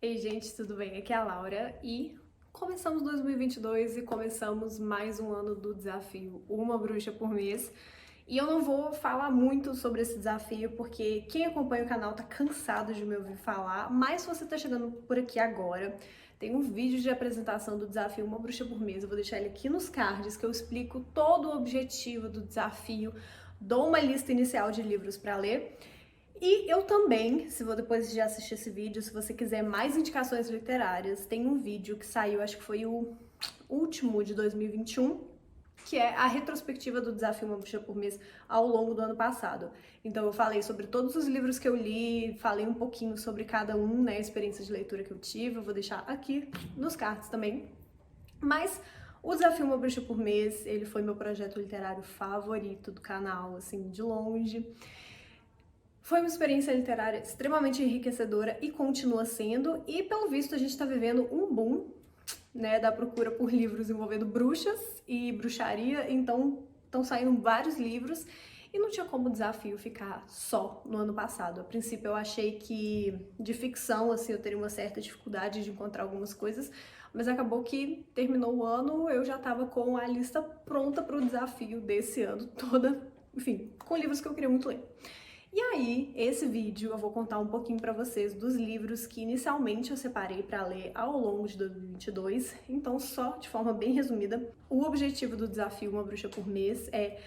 Ei, gente, tudo bem? Aqui é a Laura e começamos 2022 e começamos mais um ano do desafio Uma Bruxa por Mês. E eu não vou falar muito sobre esse desafio porque quem acompanha o canal tá cansado de me ouvir falar, mas se você tá chegando por aqui agora, tem um vídeo de apresentação do desafio Uma Bruxa por Mês. Eu vou deixar ele aqui nos cards que eu explico todo o objetivo do desafio, dou uma lista inicial de livros para ler. E eu também, se você depois de assistir esse vídeo, se você quiser mais indicações literárias, tem um vídeo que saiu, acho que foi o último de 2021, que é a retrospectiva do Desafio Uma Bruxa por Mês ao longo do ano passado. Então eu falei sobre todos os livros que eu li, falei um pouquinho sobre cada um, né, a experiência de leitura que eu tive, eu vou deixar aqui nos cards também. Mas o Desafio Uma Bruxa por Mês, ele foi meu projeto literário favorito do canal, assim, de longe. Foi uma experiência literária extremamente enriquecedora e continua sendo, e pelo visto a gente está vivendo um boom, né, da procura por livros envolvendo bruxas e bruxaria, então estão saindo vários livros e não tinha como o desafio ficar só no ano passado. A princípio eu achei que de ficção, assim, eu teria uma certa dificuldade de encontrar algumas coisas, mas acabou que terminou o ano, eu já estava com a lista pronta para o desafio desse ano toda, enfim, com livros que eu queria muito ler. E aí, esse vídeo eu vou contar um pouquinho para vocês dos livros que inicialmente eu separei para ler ao longo de 2022. Então, só de forma bem resumida, o objetivo do desafio Uma Bruxa por Mês é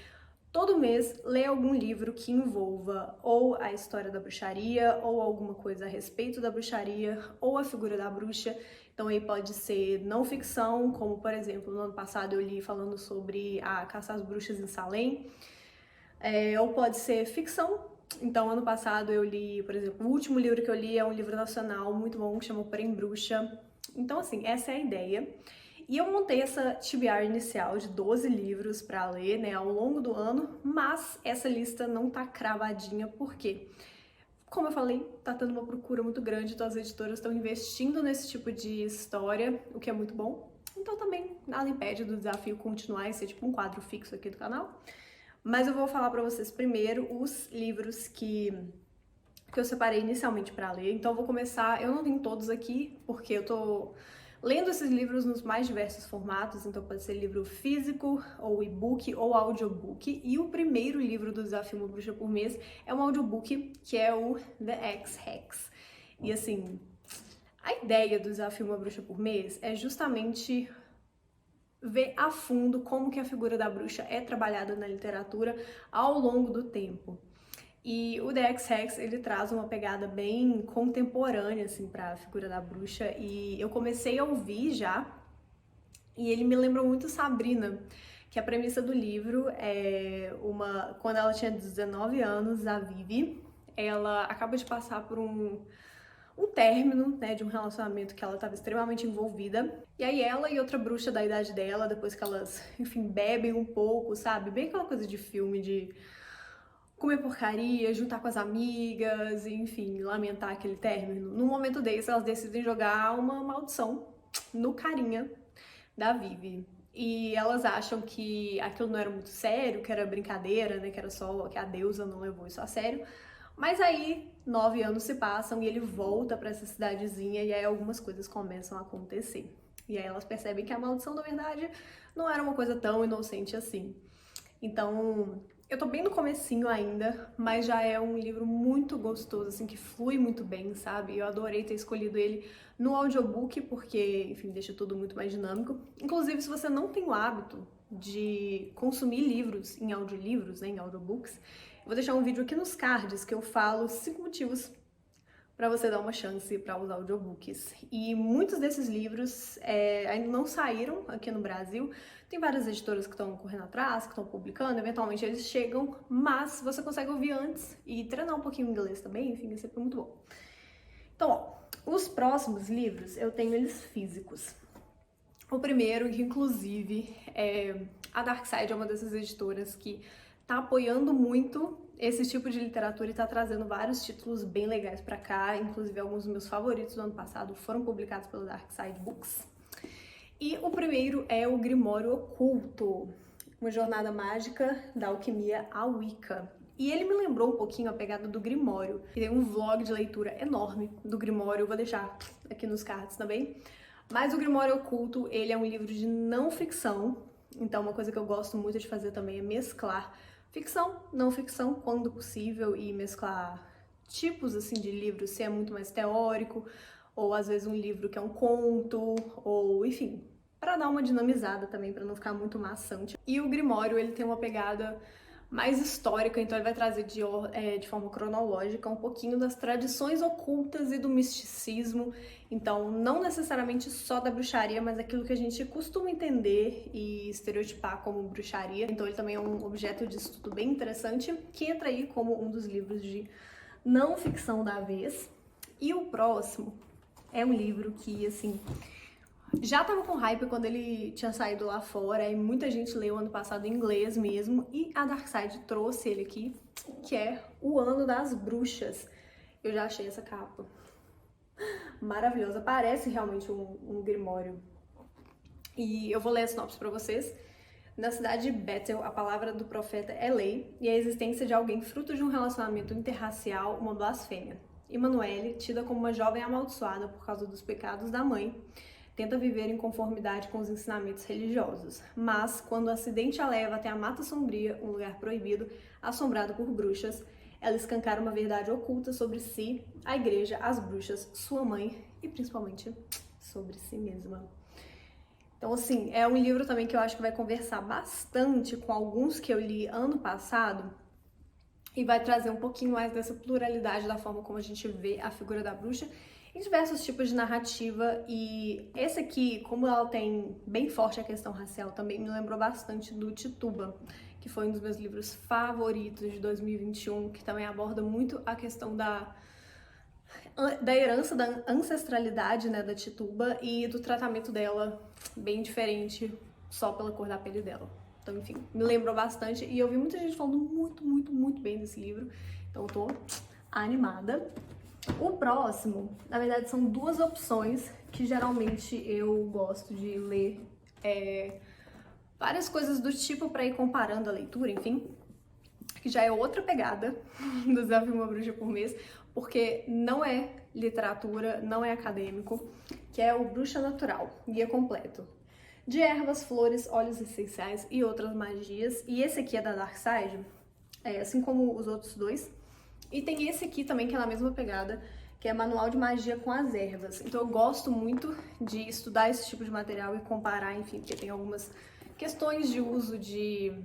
todo mês ler algum livro que envolva ou a história da bruxaria, ou alguma coisa a respeito da bruxaria, ou a figura da bruxa. Então aí pode ser não ficção, como por exemplo, no ano passado eu li falando sobre a caça às bruxas em Salem, ou pode ser ficção. Então, ano passado eu li, por exemplo, o último livro que eu li é um livro nacional muito bom que chama Porém Bruxa. Então, assim, essa é a ideia. E eu montei essa TBR inicial de 12 livros para ler, né, ao longo do ano, mas essa lista não tá cravadinha, por quê? Como eu falei, tá tendo uma procura muito grande, então as editoras estão investindo nesse tipo de história, o que é muito bom. Então também nada impede do desafio continuar e ser tipo um quadro fixo aqui do canal. Mas eu vou falar para vocês primeiro os livros que eu separei inicialmente para ler. Então eu vou começar, eu não tenho todos aqui, porque eu tô lendo esses livros nos mais diversos formatos, então pode ser livro físico, ou e-book, ou audiobook. E o primeiro livro do Desafio Uma Bruxa por Mês é um audiobook, que é o The X-Hex. E assim, a ideia do Desafio Uma Bruxa por Mês é justamente ver a fundo como que a figura da bruxa é trabalhada na literatura ao longo do tempo. E o The X-Hex, ele traz uma pegada bem contemporânea, assim, para a figura da bruxa, e eu comecei a ouvir já, e ele me lembrou muito Sabrina, que a premissa do livro é quando ela tinha 19 anos, a Vivi, ela acaba de passar por um término, né, de um relacionamento que ela estava extremamente envolvida. E aí ela e outra bruxa da idade dela, depois que elas, enfim, bebem um pouco, sabe? Bem aquela coisa de filme, de comer porcaria, juntar com as amigas, enfim, lamentar aquele término. Num momento desse, elas decidem jogar uma maldição no carinha da Vivi. E elas acham que aquilo não era muito sério, que era brincadeira, né, que era só que a deusa não levou isso a sério. Mas aí, 9 anos se passam e ele volta para essa cidadezinha e aí algumas coisas começam a acontecer. E aí elas percebem que a maldição, na verdade, não era uma coisa tão inocente assim. Então, eu tô bem no comecinho ainda, mas já é um livro muito gostoso, assim, que flui muito bem, sabe? Eu adorei ter escolhido ele no audiobook, porque, enfim, deixa tudo muito mais dinâmico. Inclusive, se você não tem o hábito de consumir livros em audiolivros, né, em audiobooks, eu vou deixar um vídeo aqui nos cards que eu falo 5 motivos para você dar uma chance para os audiobooks. E muitos desses livros ainda não saíram aqui no Brasil. Tem várias editoras que estão correndo atrás, que estão publicando, eventualmente eles chegam, mas você consegue ouvir antes e treinar um pouquinho o inglês também, enfim, é sempre muito bom. Então, ó, os próximos livros eu tenho eles físicos. O primeiro, que inclusive a Dark Side é uma dessas editoras que tá apoiando muito esse tipo de literatura e tá trazendo vários títulos bem legais pra cá, inclusive alguns dos meus favoritos do ano passado foram publicados pela Dark Side Books. E o primeiro é o Grimório Oculto, uma jornada mágica da alquimia à Wicca. E ele me lembrou um pouquinho a pegada do Grimório. E tem um vlog de leitura enorme do Grimório, eu vou deixar aqui nos cards também. Mas o Grimório Oculto, ele é um livro de não ficção. Então uma coisa que eu gosto muito de fazer também é mesclar ficção, não ficção, quando possível, e mesclar tipos assim de livros, se é muito mais teórico, ou às vezes um livro que é um conto, ou enfim, para dar uma dinamizada também, para não ficar muito maçante. E o Grimório, ele tem uma pegada mais histórica, então ele vai trazer de forma cronológica um pouquinho das tradições ocultas e do misticismo, então não necessariamente só da bruxaria, mas aquilo que a gente costuma entender e estereotipar como bruxaria. Então ele também é um objeto de estudo bem interessante, que entra aí como um dos livros de não ficção da vez. E o próximo é um livro que, assim, já tava com hype quando ele tinha saído lá fora e muita gente leu ano passado em inglês mesmo, e a Darkside trouxe ele aqui, que é O Ano das Bruxas. Eu já achei essa capa maravilhosa, parece realmente um grimório. E eu vou ler a sinopse pra vocês. Na cidade de Bethel, a palavra do profeta é lei e a existência de alguém fruto de um relacionamento interracial uma blasfêmia. Emanuele, tida como uma jovem amaldiçoada por causa dos pecados da mãe, tenta viver em conformidade com os ensinamentos religiosos, mas quando o acidente a leva até a Mata Sombria, um lugar proibido, assombrado por bruxas, ela escancara uma verdade oculta sobre si, a igreja, as bruxas, sua mãe e principalmente sobre si mesma. Então, assim, é um livro também que eu acho que vai conversar bastante com alguns que eu li ano passado e vai trazer um pouquinho mais dessa pluralidade da forma como a gente vê a figura da bruxa em diversos tipos de narrativa. E esse aqui, como ela tem bem forte a questão racial, também me lembrou bastante do Tituba, que foi um dos meus livros favoritos de 2021, que também aborda muito a questão da herança, da ancestralidade, né, da Tituba e do tratamento dela bem diferente só pela cor da pele dela. Então, enfim, me lembrou bastante e eu vi muita gente falando muito bem desse livro, então eu tô animada. O próximo, na verdade, são duas opções que geralmente eu gosto de ler várias coisas do tipo para ir comparando a leitura, enfim, que já é outra pegada do Desafio Uma Bruxa por Mês, porque não é literatura, não é acadêmico, que é o Bruxa Natural, guia completo de ervas, flores, óleos essenciais e outras magias. E esse aqui é da Darkside, assim como os outros dois. E tem esse aqui também, que é na mesma pegada, que é Manual de Magia com as Ervas. Então eu gosto muito de estudar esse tipo de material e comparar, enfim, porque tem algumas questões de uso de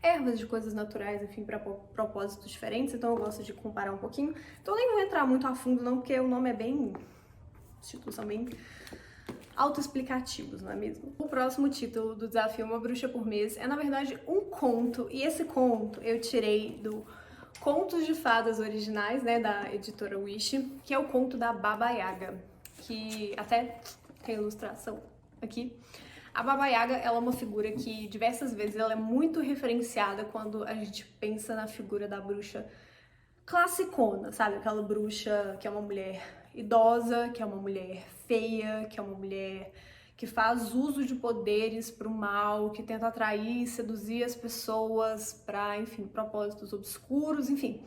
ervas, de coisas naturais, enfim, para propósitos diferentes, então eu gosto de comparar um pouquinho. Então eu nem vou entrar muito a fundo não, porque o nome é bem... os títulos são bem autoexplicativos, não é mesmo? O próximo título do Desafio Uma Bruxa por Mês é, na verdade, um conto, e esse conto eu tirei do Contos de Fadas originais, né, da editora Wish, que é o conto da Baba Yaga, que até tem ilustração aqui. A Baba Yaga, ela é uma figura que diversas vezes ela é muito referenciada quando a gente pensa na figura da bruxa classicona, sabe? Aquela bruxa que é uma mulher idosa, que é uma mulher feia, que é uma mulher que faz uso de poderes para o mal, que tenta atrair e seduzir as pessoas para, enfim, propósitos obscuros, enfim.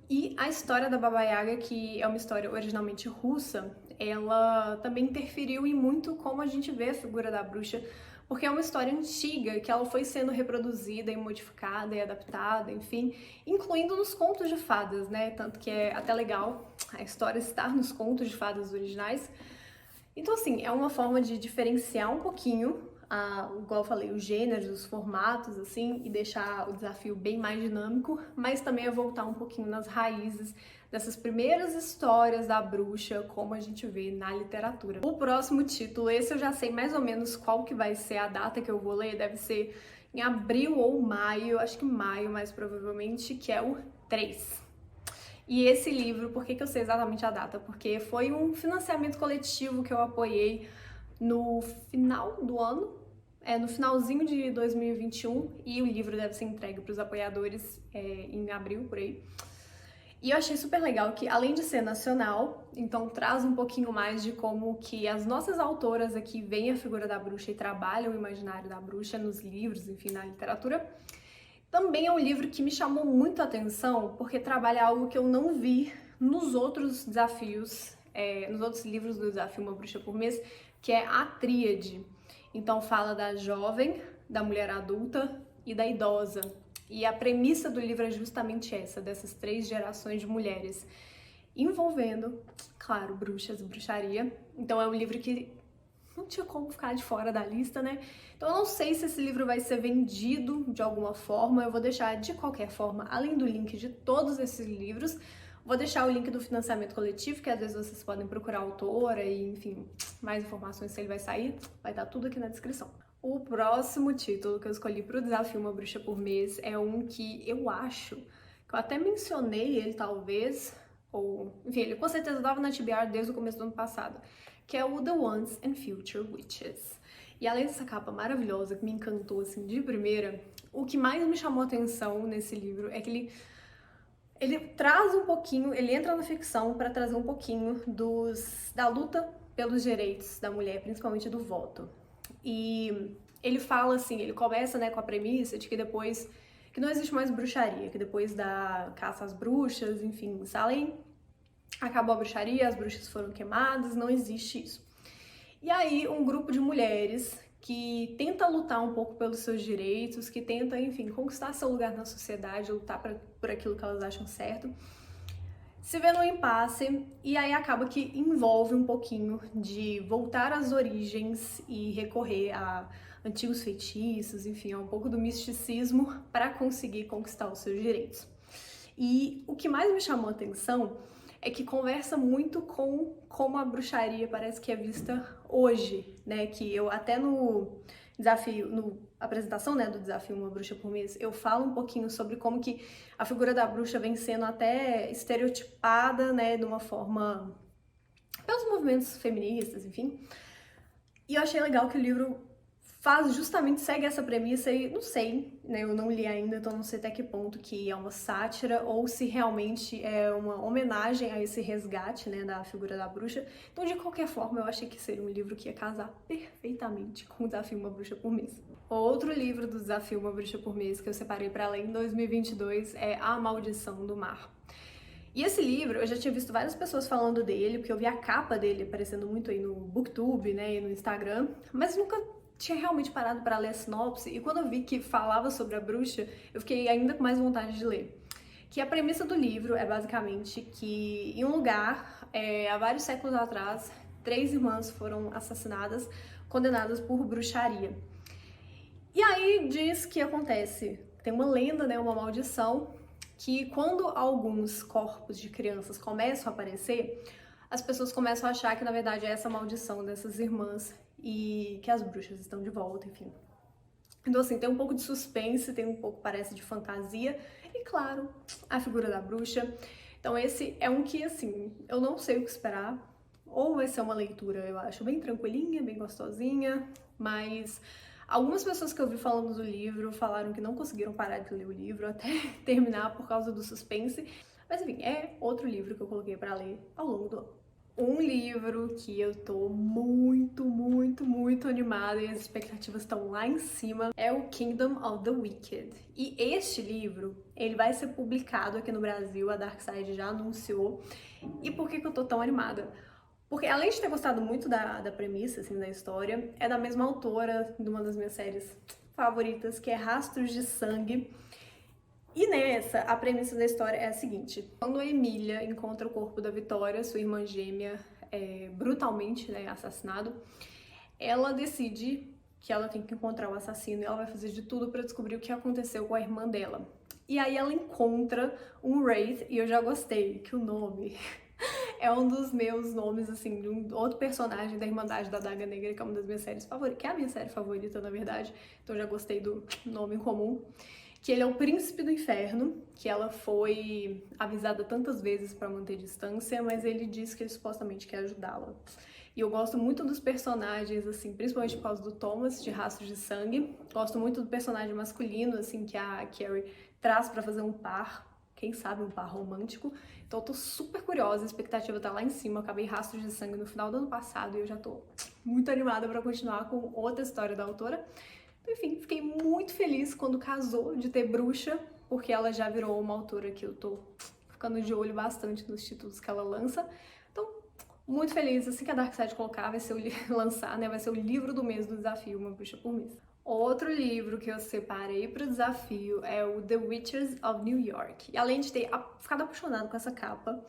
E a história da Baba Yaga, que é uma história originalmente russa, ela também interferiu em muito como a gente vê a figura da bruxa, porque é uma história antiga, que ela foi sendo reproduzida e modificada e adaptada, enfim, incluindo nos contos de fadas, né? Tanto que é até legal a história estar nos contos de fadas originais. Então, assim, é uma forma de diferenciar um pouquinho, igual eu falei, os gêneros, os formatos, assim, e deixar o desafio bem mais dinâmico, mas também é voltar um pouquinho nas raízes dessas primeiras histórias da bruxa, como a gente vê na literatura. O próximo título, esse eu já sei mais ou menos qual que vai ser a data que eu vou ler, deve ser em abril ou maio, acho que maio mais provavelmente, que é o 3. E esse livro, por que eu sei exatamente a data? Porque foi um financiamento coletivo que eu apoiei no final do ano, no finalzinho de 2021, e o livro deve ser entregue para os apoiadores em abril, por aí. E eu achei super legal que, além de ser nacional, então traz um pouquinho mais de como que as nossas autoras aqui veem a figura da bruxa e trabalham o imaginário da bruxa nos livros, enfim, na literatura. Também é um livro que me chamou muito a atenção, porque trabalha algo que eu não vi nos outros desafios, nos outros livros do Desafio Uma Bruxa por Mês, que é a tríade. Então fala da jovem, da mulher adulta e da idosa. E a premissa do livro é justamente essa, dessas 3 gerações de mulheres, envolvendo, claro, bruxas e bruxaria. Então é um livro que não tinha como ficar de fora da lista, né? Então eu não sei se esse livro vai ser vendido de alguma forma, eu vou deixar de qualquer forma, além do link de todos esses livros, vou deixar o link do financiamento coletivo, que às vezes vocês podem procurar a autora e, enfim, mais informações se ele vai sair, vai estar tudo aqui na descrição. O próximo título que eu escolhi para o Desafio Uma Bruxa por Mês é um que eu acho, que eu até mencionei ele talvez, ou, enfim, ele com certeza estava na TBR desde o começo do ano passado, que é o The Once and Future Witches. E além dessa capa maravilhosa que me encantou assim de primeira, o que mais me chamou a atenção nesse livro é que ele traz um pouquinho, ele entra na ficção para trazer um pouquinho da luta pelos direitos da mulher, principalmente do voto. E ele fala assim, ele começa, né, com a premissa de que depois, que não existe mais bruxaria, que depois da caça às bruxas, enfim, Salem, acabou a bruxaria, as bruxas foram queimadas, não existe isso. E aí um grupo de mulheres que tenta lutar um pouco pelos seus direitos, que tenta, enfim, conquistar seu lugar na sociedade, lutar por aquilo que elas acham certo, se vê no impasse e aí acaba que envolve um pouquinho de voltar às origens e recorrer a antigos feitiços, enfim, a um pouco do misticismo para conseguir conquistar os seus direitos. E o que mais me chamou a atenção é que conversa muito com como a bruxaria parece que é vista hoje, né? Que eu até no apresentação, né, do Desafio Uma Bruxa por Mês, eu falo um pouquinho sobre como que a figura da bruxa vem sendo até estereotipada, né, de uma forma pelos movimentos feministas, enfim. E eu achei legal que o livro segue essa premissa e não sei, né, eu não li ainda, então não sei até que ponto que é uma sátira ou se realmente é uma homenagem a esse resgate, né, da figura da bruxa. Então, de qualquer forma, eu achei que seria um livro que ia casar perfeitamente com o Desafio Uma Bruxa por Mês. Outro livro do Desafio Uma Bruxa por Mês que eu separei para ler em 2022 é A Maldição do Mar. E esse livro, eu já tinha visto várias pessoas falando dele, porque eu vi a capa dele aparecendo muito aí no Booktube, né, e no Instagram, mas nunca tinha realmente parado para ler a sinopse, e quando eu vi que falava sobre a bruxa, eu fiquei ainda com mais vontade de ler. Que a premissa do livro é basicamente que em um lugar, há vários séculos atrás, 3 irmãs foram assassinadas, condenadas por bruxaria. E aí diz que acontece, tem uma lenda, né, uma maldição, que quando alguns corpos de crianças começam a aparecer, as pessoas começam a achar que na verdade é essa maldição dessas irmãs e que as bruxas estão de volta, enfim. Então assim, tem um pouco de suspense, tem um pouco, parece, de fantasia e, claro, a figura da bruxa. Então esse é um que, assim, eu não sei o que esperar. Ou vai ser uma leitura, eu acho, bem tranquilinha, bem gostosinha, mas algumas pessoas que eu vi falando do livro falaram que não conseguiram parar de ler o livro até terminar por causa do suspense. Mas enfim, é outro livro que eu coloquei para ler ao longo do ano. Um livro que eu tô muito animada e as expectativas estão lá em cima é o Kingdom of the Wicked. E este livro, ele vai ser publicado aqui no Brasil, a Dark Side já anunciou. E por que eu tô tão animada? Porque além de ter gostado muito da premissa, assim, da história, é da mesma autora de uma das minhas séries favoritas, que é Rastros de Sangue. E nessa, a premissa da história é a seguinte: quando a Emília encontra o corpo da Vitória, sua irmã gêmea, brutalmente, né, assassinado, ela decide que ela tem que encontrar o assassino e ela vai fazer de tudo para descobrir o que aconteceu com a irmã dela. E aí ela encontra um Wraith, e eu já gostei, que o nome é um dos meus nomes, assim, de um outro personagem da Irmandade da Adaga Negra, que é uma das minhas séries favoritas, que é a minha série favorita, na verdade, então eu já gostei do nome em comum. Que ele é o príncipe do inferno, que ela foi avisada tantas vezes para manter distância, mas ele diz que ele supostamente quer ajudá-la. E eu gosto muito dos personagens, assim, principalmente por causa do Thomas, de Rastros de Sangue. Gosto muito do personagem masculino, assim, que a Carrie traz para fazer um par, quem sabe um par romântico. Então eu tô super curiosa, a expectativa tá lá em cima. Eu acabei Rastros de Sangue no final do ano passado e eu já tô muito animada para continuar com outra história da autora. Então, enfim, fiquei muito feliz quando casou de ter bruxa, porque ela já virou uma autora que eu tô ficando de olho bastante nos títulos que ela lança. Então, muito feliz. Assim que a Dark Side colocar, vai ser lançar, né? Vai ser o livro do mês do desafio, Uma Bruxa por Mês. Outro livro que eu separei para o desafio é o The Witches of New York. E além de ter ficado apaixonado com essa capa,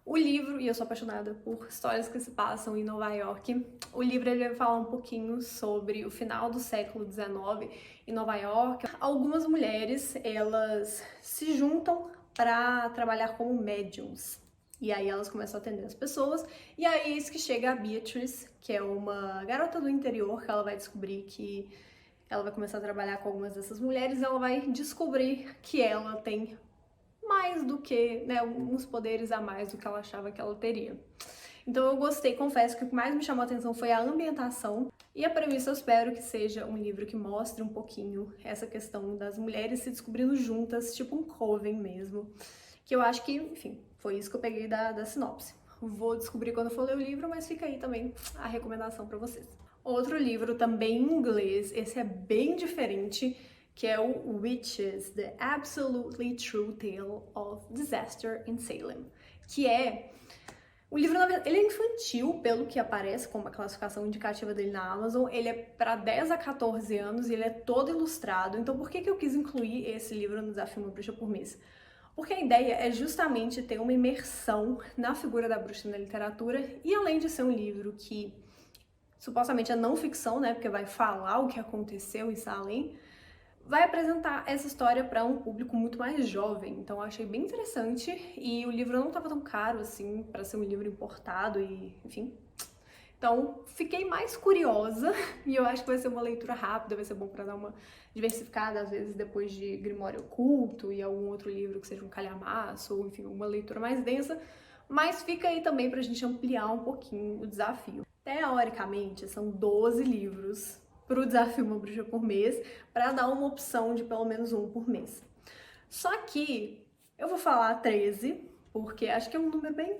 o livro, e eu sou apaixonada por histórias que se passam em Nova York, o livro ele vai falar um pouquinho sobre o final do século XIX em Nova York. Algumas mulheres, elas se juntam para trabalhar como médiums. E aí elas começam a atender as pessoas, e aí eis que chega a Beatrice, que é uma garota do interior, que ela vai descobrir que ela vai começar a trabalhar com algumas dessas mulheres, e ela vai descobrir que ela tem mais do que, né, uns poderes a mais do que ela achava que ela teria. Então eu gostei, confesso que o que mais me chamou a atenção foi a ambientação e a premissa. Eu espero que seja um livro que mostre um pouquinho essa questão das mulheres se descobrindo juntas, tipo um coven mesmo, que eu acho que, enfim, foi isso que eu peguei da sinopse. Vou descobrir quando eu for ler o livro, mas fica aí também a recomendação para vocês. Outro livro também em inglês, esse é bem diferente, que é o Witches, The Absolutely True Tale of Disaster in Salem, que é... O livro, na verdade, ele é infantil, pelo que aparece como a classificação indicativa dele na Amazon. Ele é para 10 a 14 anos e ele é todo ilustrado. Então, por que eu quis incluir esse livro no Desafio Uma Bruxa por Mês? Porque a ideia é justamente ter uma imersão na figura da bruxa na literatura, e além de ser um livro que supostamente é não ficção, né, porque vai falar o que aconteceu em Salem, vai apresentar essa história para um público muito mais jovem. Então eu achei bem interessante, e o livro não estava tão caro assim para ser um livro importado e, enfim. Então fiquei mais curiosa e eu acho que vai ser uma leitura rápida, vai ser bom para dar uma diversificada, às vezes depois de Grimório Oculto e algum outro livro que seja um calhamaço, ou enfim, uma leitura mais densa. Mas fica aí também pra gente ampliar um pouquinho o desafio. Teoricamente, são 12 livros pro desafio Uma Bruxa por Mês, para dar uma opção de pelo menos um por mês. Só que eu vou falar 13, porque acho que é um número bem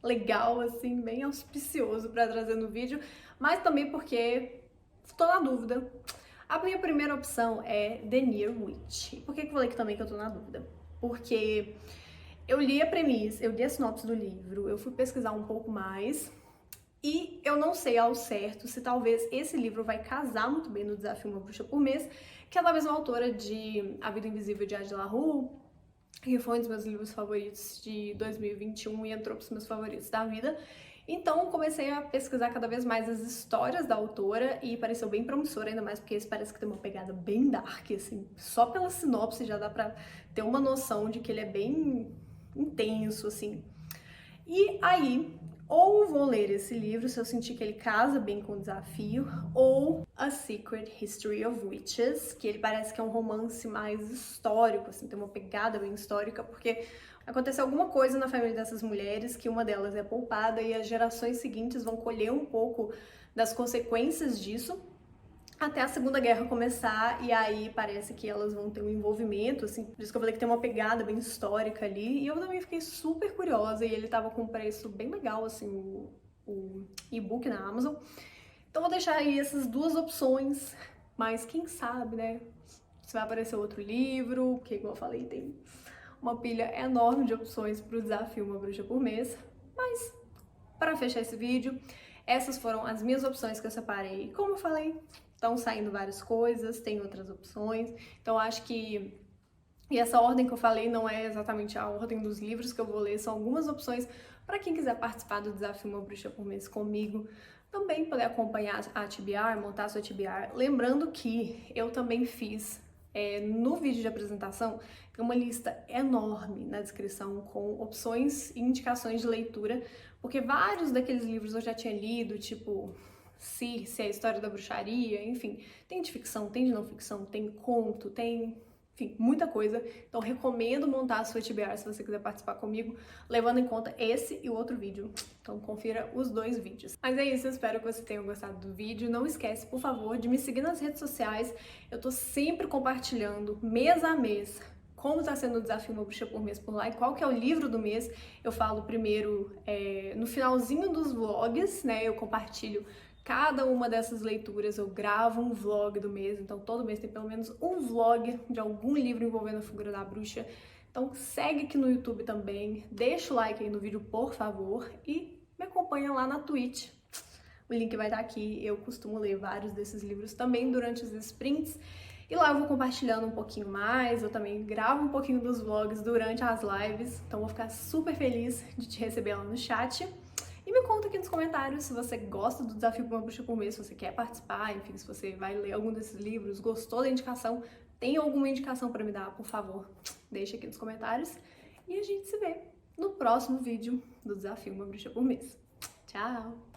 legal, assim, bem auspicioso para trazer no vídeo, mas também porque estou na dúvida. A minha primeira opção é The Near Witch. Por que eu falei que também que eu tô na dúvida? Porque eu li a premissa, eu li a sinopse do livro, eu fui pesquisar um pouco mais, e eu não sei ao certo se talvez esse livro vai casar muito bem no Desafio Uma Bruxa por Mês, que é da mesma autora de A Vida Invisível de Ade La Rue, que foi um dos meus livros favoritos de 2021 e entrou para os meus favoritos da vida. Então comecei a pesquisar cada vez mais as histórias da autora e pareceu bem promissor, ainda mais porque esse parece que tem uma pegada bem dark, assim. Só pela sinopse já dá pra ter uma noção de que ele é bem intenso, assim. E aí, ou vou ler esse livro se eu sentir que ele casa bem com o desafio, ou A Secret History of Witches, que ele parece que é um romance mais histórico, assim, tem uma pegada bem histórica, porque aconteceu alguma coisa na família dessas mulheres que uma delas é poupada e as gerações seguintes vão colher um pouco das consequências disso até a Segunda Guerra começar, e aí parece que elas vão ter um envolvimento, assim, por isso que eu falei que tem uma pegada bem histórica ali, e eu também fiquei super curiosa, e ele tava com um preço bem legal, assim, o e-book na Amazon. Então vou deixar aí essas duas opções, mas quem sabe, né, se vai aparecer outro livro, porque, como eu falei, tem uma pilha enorme de opções pro desafio Uma Bruxa por Mês. Mas, para fechar esse vídeo, essas foram as minhas opções que eu separei. Como eu falei, estão saindo várias coisas, tem outras opções, então acho que... E essa ordem que eu falei não é exatamente a ordem dos livros que eu vou ler, são algumas opções para quem quiser participar do desafio Uma Bruxa por Mês comigo, também poder acompanhar a TBR, montar a sua TBR. Lembrando que eu também fiz, no vídeo de apresentação, tem uma lista enorme na descrição com opções e indicações de leitura, porque vários daqueles livros eu já tinha lido, tipo... Se é a história da bruxaria, enfim, tem de ficção, tem de não ficção, tem conto, tem, enfim, muita coisa. Então recomendo montar a sua TBR se você quiser participar comigo, levando em conta esse e o outro vídeo. Então confira os dois vídeos. Mas é isso, eu espero que você tenha gostado do vídeo. Não esquece, por favor, de me seguir nas redes sociais. Eu tô sempre compartilhando, mês a mês, como tá sendo o desafio Uma Bruxa por Mês por lá e qual que é o livro do mês. Eu falo primeiro no finalzinho dos vlogs, né, eu compartilho cada uma dessas leituras eu gravo um vlog do mês, então todo mês tem pelo menos um vlog de algum livro envolvendo a figura da bruxa. Então segue aqui no YouTube também, deixa o like aí no vídeo, por favor, e me acompanha lá na Twitch. O link vai estar aqui, eu costumo ler vários desses livros também durante os sprints. E lá eu vou compartilhando um pouquinho mais, eu também gravo um pouquinho dos vlogs durante as lives, então vou ficar super feliz de te receber lá no chat. E me conta aqui nos comentários se você gosta do Desafio Uma Bruxa por Mês, se você quer participar, enfim, se você vai ler algum desses livros, gostou da indicação, tem alguma indicação para me dar, por favor, deixa aqui nos comentários. E a gente se vê no próximo vídeo do Desafio Uma Bruxa por Mês. Tchau!